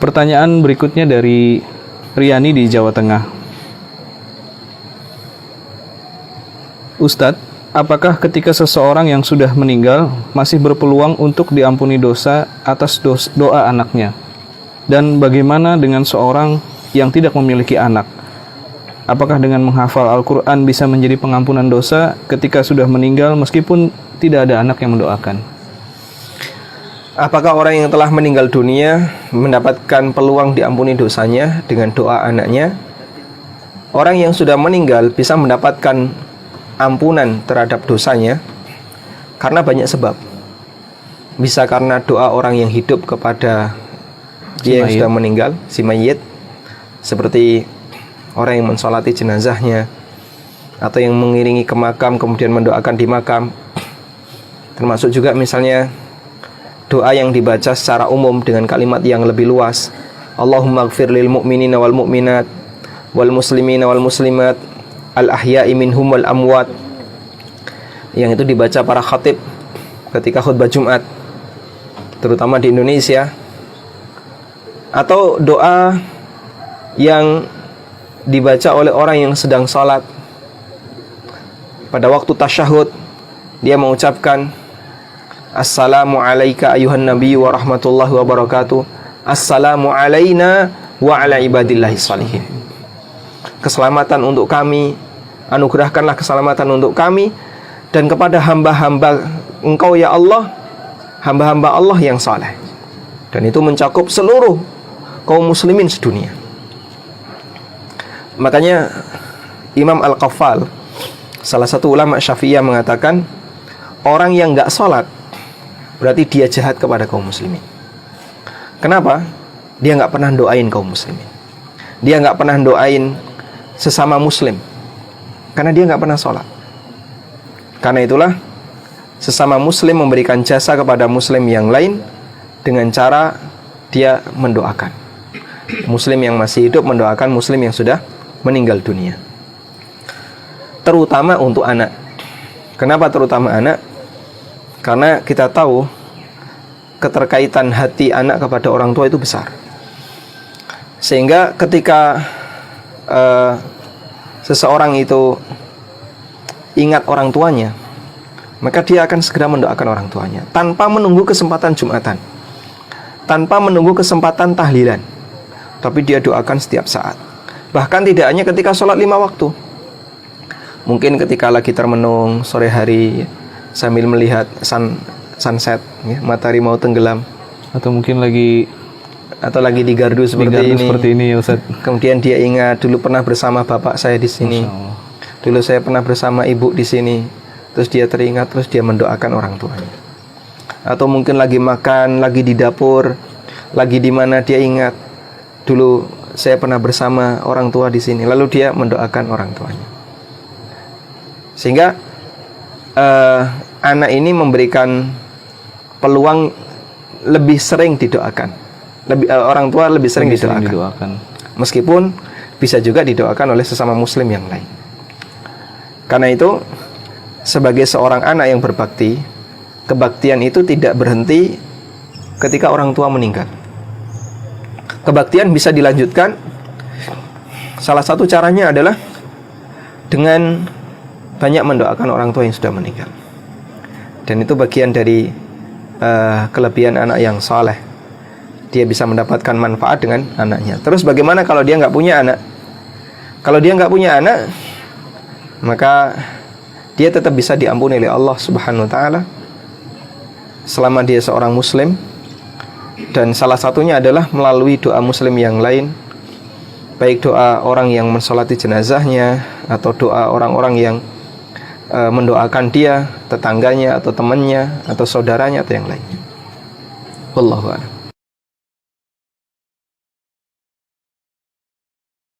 Pertanyaan berikutnya dari Riani di Jawa Tengah. Ustadz, apakah ketika seseorang yang sudah meninggal masih berpeluang untuk diampuni dosa atas doa anaknya? Dan bagaimana dengan seorang yang tidak memiliki anak? Apakah dengan menghafal Al-Quran bisa menjadi pengampunan dosa ketika sudah meninggal meskipun tidak ada anak yang mendoakan? Apakah orang yang telah meninggal dunia mendapatkan peluang diampuni dosanya dengan doa anaknya? Orang yang sudah meninggal bisa mendapatkan ampunan terhadap dosanya karena banyak sebab. Bisa karena doa orang yang hidup kepada dia yang sudah meninggal, si mayit, seperti orang yang mensolati jenazahnya atau yang mengiringi ke makam kemudian mendoakan di makam. Termasuk juga misalnya doa yang dibaca secara umum dengan kalimat yang lebih luas. Allahumma ighfir lil mu'minina wal mu'minat wal muslimina wal muslimat al ahya'i minhum wal amwat, yang itu dibaca para khatib ketika khutbah Jumat terutama di Indonesia. Atau doa yang dibaca oleh orang yang sedang salat pada waktu tasyahud, dia mengucapkan Assalamu alayka ayuhan nabi wa rahmatullahi wa barakatuh, Assalamu alayna wa ala ibadillahi salihin. Keselamatan untuk kami, anugerahkanlah keselamatan untuk kami dan kepada hamba-hamba Engkau ya Allah, hamba-hamba Allah yang saleh. Dan itu mencakup seluruh kaum muslimin sedunia. Makanya Imam Al-Qaffal, salah satu ulama Syafi'iyah, mengatakan orang yang enggak sholat berarti dia jahat kepada kaum muslimin. Kenapa? Dia enggak pernah doain kaum muslimin. Dia enggak pernah doain sesama muslim karena dia enggak pernah sholat. Karena itulah sesama muslim memberikan jasa kepada muslim yang lain dengan cara dia mendoakan. Muslim yang masih hidup mendoakan muslim yang sudah meninggal dunia. Terutama untuk anak. Kenapa terutama anak? Karena kita tahu keterkaitan hati anak kepada orang tua itu besar. Sehingga ketika seseorang itu ingat orang tuanya, maka dia akan segera mendoakan orang tuanya tanpa menunggu kesempatan Jumatan, tanpa menunggu kesempatan tahlilan, tapi dia doakan setiap saat. Bahkan tidak hanya ketika sholat 5 waktu, mungkin ketika lagi termenung sore hari sambil melihat sunset, ya, matahari mau tenggelam, atau mungkin lagi di gardu seperti ini ya Ustaz. Kemudian dia ingat dulu pernah bersama bapak saya di sini, dulu saya pernah bersama ibu di sini. Terus dia teringat, terus dia mendoakan orang tuanya. Atau mungkin lagi makan, lagi di dapur, lagi di mana dia ingat dulu saya pernah bersama orang tua di sini. Lalu dia mendoakan orang tuanya. Sehingga anak ini memberikan peluang lebih sering didoakan. Orang tua lebih sering didoakan. Meskipun bisa juga didoakan oleh sesama muslim yang lain. Karena itu sebagai seorang anak yang berbakti, kebaktian itu tidak berhenti ketika orang tua meninggal. Kebaktian bisa dilanjutkan. Salah satu caranya adalah dengan banyak mendoakan orang tua yang sudah meninggal. Dan itu bagian dari kelebihan anak yang saleh. Dia bisa mendapatkan manfaat dengan anaknya. Terus bagaimana kalau dia nggak punya anak? Kalau dia nggak punya anak, maka dia tetap bisa diampuni oleh Allah Subhanahu wa taala selama dia seorang muslim. Dan salah satunya adalah melalui doa muslim yang lain, baik doa orang yang mensolati jenazahnya atau doa orang-orang yang mendoakan dia, tetangganya atau temannya atau saudaranya atau yang lainnya. Wallahu a'lam.